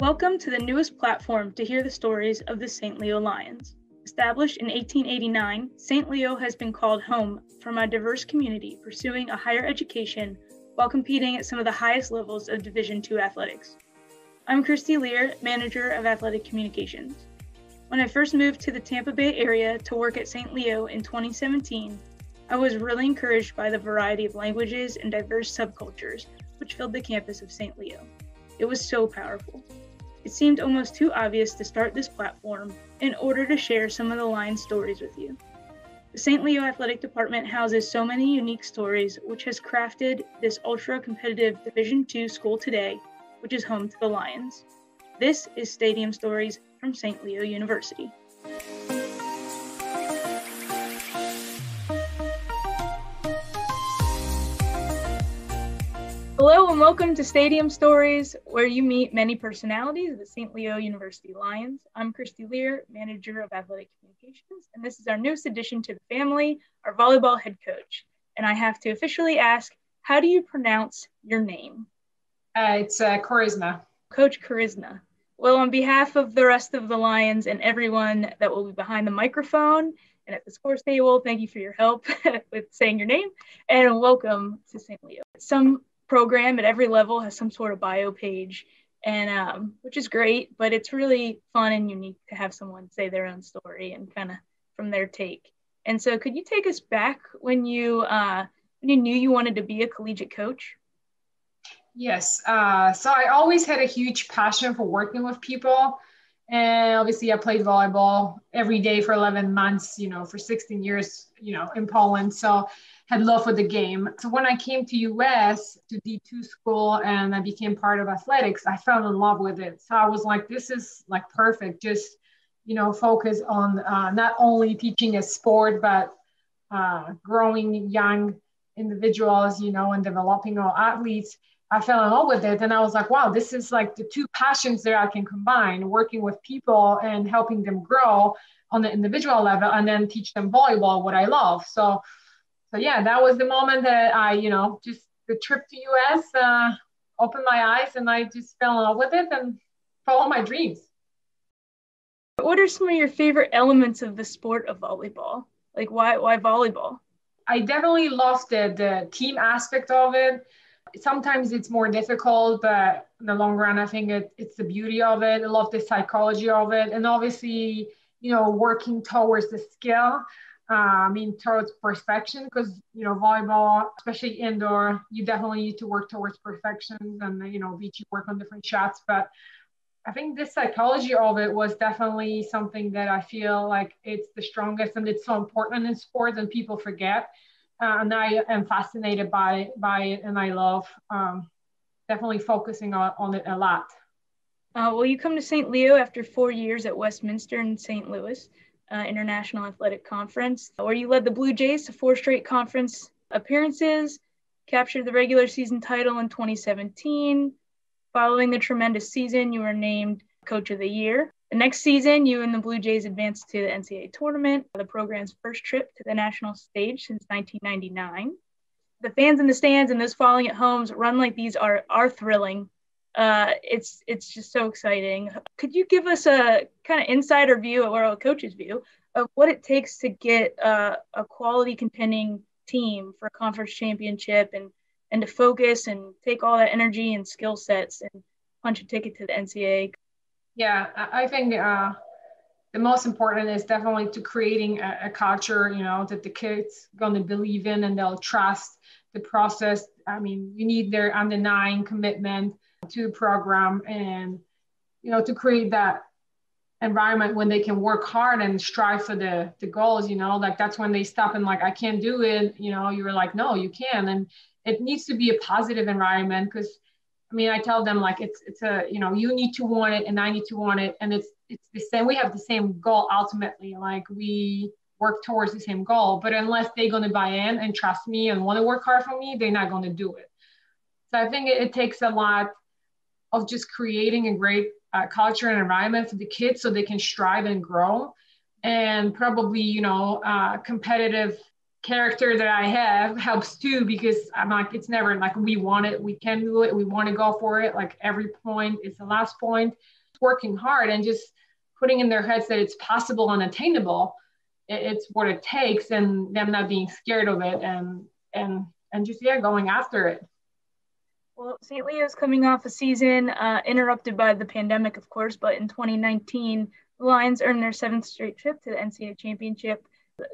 Welcome to the newest platform to hear the stories of the St. Leo Lions. Established in 1889, St. Leo has been called home from a diverse community pursuing a higher education while competing at some of the highest levels of Division II athletics. I'm Christy Lear, Manager of Athletic Communications. When I first moved to the Tampa Bay area to work at St. Leo in 2017, I was really encouraged by the variety of languages and diverse subcultures which filled the campus of St. Leo. It was so powerful. It seemed almost too obvious to start this platform in order to share some of the Lions' stories with you. The St. Leo Athletic Department houses so many unique stories, which has crafted this ultra-competitive Division II school today, which is home to the Lions. This is Stadium Stories from St. Leo University. Hello and welcome to Stadium Stories, where you meet many personalities of the St. Leo University Lions. I'm Christy Lear, Manager of Athletic Communications, and this is our newest addition to the family, our volleyball head coach. And I have to officially ask, how do you pronounce your name? It's Koryzna. Coach Koryzna. Well, on behalf of the rest of the Lions and everyone that will be behind the microphone and at the sports table, thank you for your help with saying your name, and welcome to St. Leo. Some program at every level has some sort of bio page, and which is great, but it's really fun and unique to have someone say their own story and kind of from their take. And so could you take us back when you knew you wanted to be a collegiate coach? Yes. So I always had a huge passion for working with people. And obviously I played volleyball every day for 11 months, for 16 years, in Poland. So had love for the game. So when I came to US to D2 school and I became part of athletics, I fell in love with it. So I was like, this is like perfect. Just, focus on not only teaching a sport, but growing young individuals, and developing our athletes. I fell in love with it. And I was like, wow, this is like the two passions that I can combine, working with people and helping them grow on the individual level and then teach them volleyball, what I love. So yeah, that was the moment that I, just the trip to US opened my eyes and I just fell in love with it and followed my dreams. What are some of your favorite elements of the sport of volleyball? Like why volleyball? I definitely love the team aspect of it. Sometimes it's more difficult, but in the long run, I think it's the beauty of it. I love the psychology of it. And obviously, working towards the skill, towards perfection, because, volleyball, especially indoor, you definitely need to work towards perfection and, beach, you work on different shots. But I think the psychology of it was definitely something that I feel like it's the strongest and it's so important in sports and people forget. And I am fascinated by it and I love definitely focusing on it a lot. Well, you come to St. Leo after 4 years at Westminster in St. Louis International Athletic Conference, where you led the Blue Jays to 4 straight conference appearances, captured the regular season title in 2017. Following the tremendous season, you were named Coach of the Year. The next season, you and the Blue Jays advanced to the NCAA tournament, the program's first trip to the national stage since 1999. The fans in the stands and those following at homes, run like these are thrilling. It's just so exciting. Could you give us a kind of insider view, or a coach's view, of what it takes to get a quality contending team for a conference championship and to focus and take all that energy and skill sets and punch a ticket to the NCAA? Yeah, I think the most important is definitely to creating a culture, that the kids going to believe in and they'll trust the process. I mean, you need their undenying commitment to the program and, to create that environment when they can work hard and strive for the goals, like that's when they stop and like, I can't do it. You're like, no, you can. And it needs to be a positive environment because I tell them like it's a, you need to want it and I need to want it. And it's the same, we have the same goal ultimately, like we work towards the same goal, but unless they're going to buy in and trust me and want to work hard for me, they're not going to do it. So I think it takes a lot of just creating a great culture and environment for the kids so they can strive and grow and probably, competitive character that I have helps too, because I'm like, it's never like we want it, we can do it, we want to go for it. Like every point is the last point. Working hard and just putting in their heads that it's possible and attainable. It's what it takes, and them not being scared of it, and just going after it. Well, St. Leo's coming off a season interrupted by the pandemic, of course, but in 2019, the Lions earned their 7th straight trip to the NCAA championship,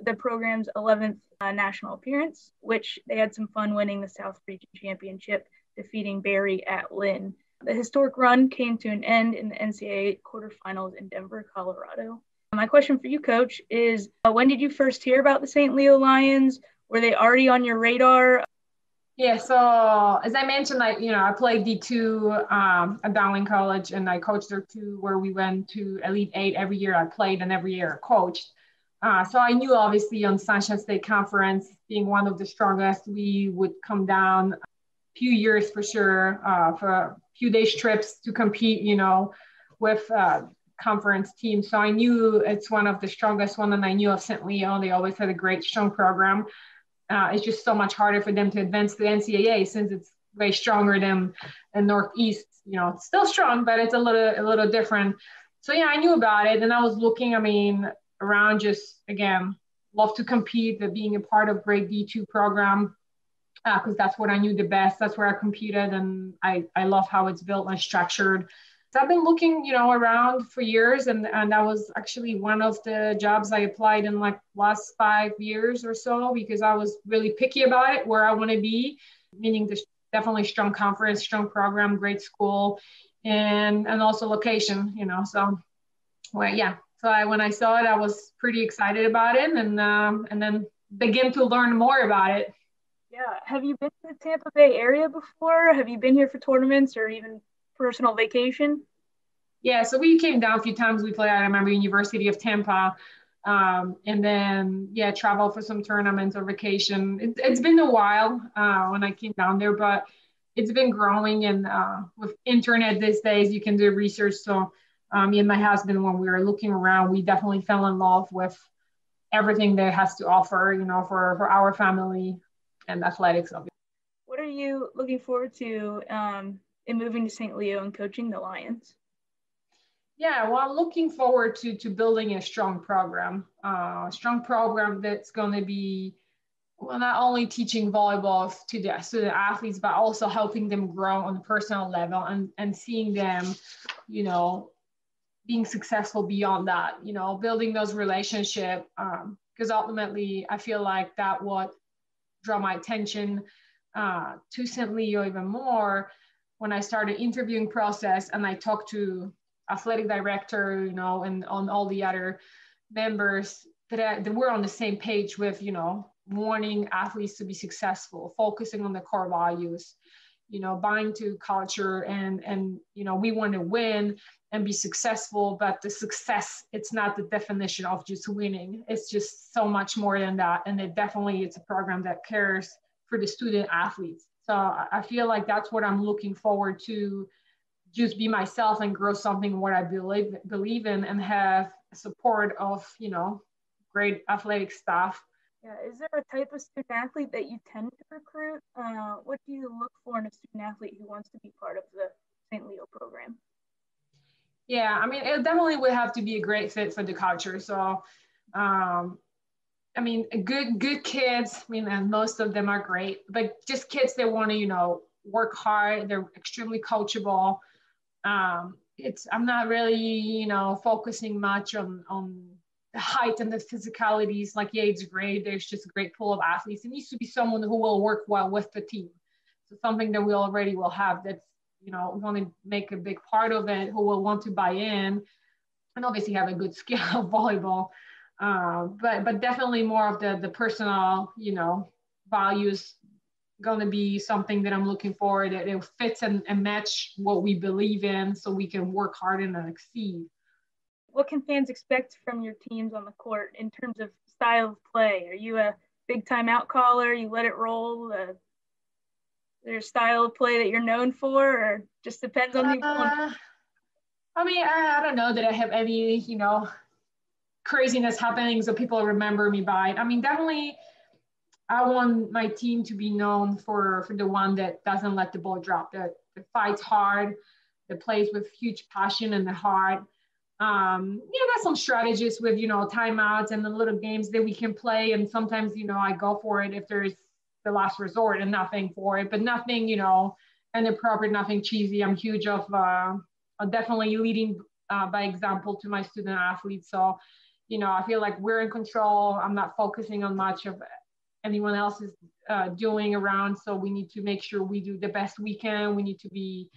the program's 11th national appearance, which they had some fun winning the South Region Championship, defeating Barry at Lynn. The historic run came to an end in the NCAA quarterfinals in Denver, Colorado. My question for you, Coach, is when did you first hear about the St. Leo Lions? Were they already on your radar? Yeah, so as I mentioned, I played D2 at Dowling College, and I coached there too, where we went to Elite 8 every year. I played and every year I coached. So I knew obviously on Sunshine State Conference, being one of the strongest, we would come down a few years for sure, for a few days trips to compete, with conference teams. So I knew it's one of the strongest one, and I knew of St. Leo. They always had a great, strong program. It's just so much harder for them to advance to the NCAA since it's way stronger than the Northeast. It's still strong, but it's a little different. So yeah, I knew about it, and I was looking, around, just again, love to compete, but being a part of great D2 program, because that's what I knew the best. That's where I competed, and I love how it's built and structured. So I've been looking, around for years, and that was actually one of the jobs I applied in like last 5 years or so, because I was really picky about it, where I want to be, meaning there's definitely strong conference, strong program, great school, and also location, so well, yeah. So when I saw it, I was pretty excited about it, and then begin to learn more about it. Yeah. Have you been to the Tampa Bay area before? Have you been here for tournaments or even personal vacation? Yeah, so we came down a few times. We played at, I remember, University of Tampa, and then travel for some tournaments or vacation. It's been a while when I came down there, but it's been growing, and with internet these days, you can do research. So me and my husband, when we were looking around, we definitely fell in love with everything that it has to offer, for our family and athletics of it. What are you looking forward to in moving to St. Leo and coaching the Lions? Yeah, well, I'm looking forward to building a strong program that's going to be, well, not only teaching volleyball to the student athletes, but also helping them grow on a personal level, and seeing them, being successful beyond that, building those relationships. Because ultimately, I feel like that would draw my attention to St. Leo even more when I started interviewing process, and I talked to athletic director, and on all the other members that we're on the same page with, wanting athletes to be successful, focusing on the core values, buying to culture, and we want to win and be successful, but the success, it's not the definition of just winning. It's just so much more than that. And it's a program that cares for the student athletes. So I feel like that's what I'm looking forward to, just be myself and grow something what I believe in, and have support of, great athletic staff. Yeah. Is there a type of student athlete that you tend to recruit? What do you look for in a student athlete who wants to be part of the St. Leo program? Yeah, it definitely would have to be a great fit for the culture. So, good kids, and most of them are great, but just kids that want to, work hard. They're extremely coachable. I'm not really, focusing much on the height and the physicalities. Like, yeah, it's great. There's just a great pool of athletes. It needs to be someone who will work well with the team. So something that we already will have that's, want to make a big part of it, who will want to buy in, and obviously have a good skill of volleyball. But definitely more of the personal, values going to be something that I'm looking for, that it fits and match what we believe in, so we can work hard and exceed. What can fans expect from your teams on the court in terms of style of play? Are you a big timeout caller? You let it roll? There's style of play that you're known for, or just depends on the opponent? I don't know that I have any, craziness happening so people remember me by it. Definitely I want my team to be known for the one that doesn't let the ball drop, that fights hard, that plays with huge passion in the heart. There's some strategies with, timeouts and the little games that we can play. And sometimes, I go for it if there's the last resort and nothing for it, but nothing, inappropriate, nothing cheesy. I'm huge of definitely leading by example to my student athletes. So, I feel like we're in control. I'm not focusing on much of anyone else is doing around. So we need to make sure we do the best we can. We need to be,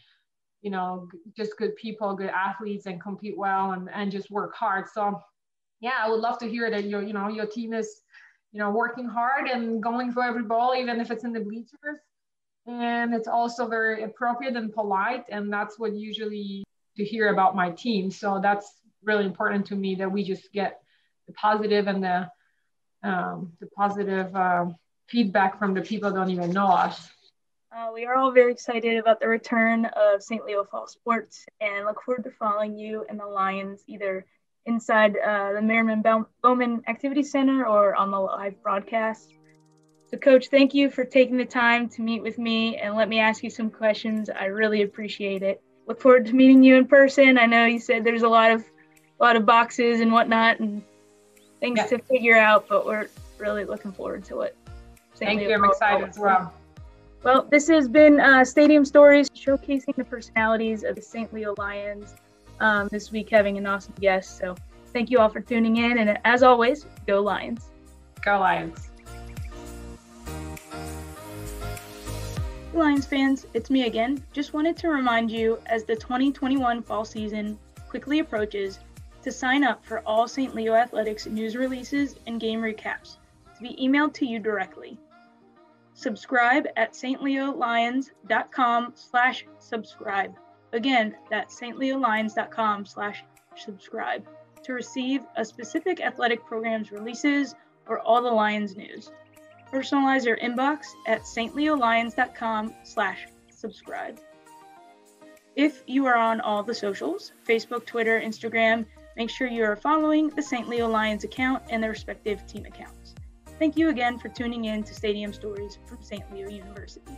just good people, good athletes, and compete well and just work hard. So yeah, I would love to hear that your team is, working hard and going for every ball, even if it's in the bleachers. And it's also very appropriate and polite. And that's what usually to hear about my team. So that's really important to me, that we just get the positive and the positive feedback from the people who don't even know us. We are all very excited about the return of St. Leo Fall Sports and look forward to following you and the Lions either inside the Merriman Bowman Activity Center or on the live broadcast. So, Coach, thank you for taking the time to meet with me and let me ask you some questions. I really appreciate it. Look forward to meeting you in person. I know you said there's a lot of boxes and whatnot and things to figure out, but we're really looking forward to it. Thank you. I'm excited as well. Well, this has been Stadium Stories, showcasing the personalities of the St. Leo Lions. This week having an awesome guest. So thank you all for tuning in. And as always, go Lions. Go Lions. Lions fans, it's me again. Just wanted to remind you, as the 2021 fall season quickly approaches, to sign up for all St. Leo Athletics news releases and game recaps to be emailed to you directly. Subscribe at stleolions.com/subscribe. Again, that's stleolions.com/subscribe to receive a specific athletic program's releases or all the Lions news. Personalize your inbox at stleolions.com/subscribe. If you are on all the socials, Facebook, Twitter, Instagram, make sure you are following the St. Leo Lions account and their respective team accounts. Thank you again for tuning in to Stadium Stories from St. Leo University.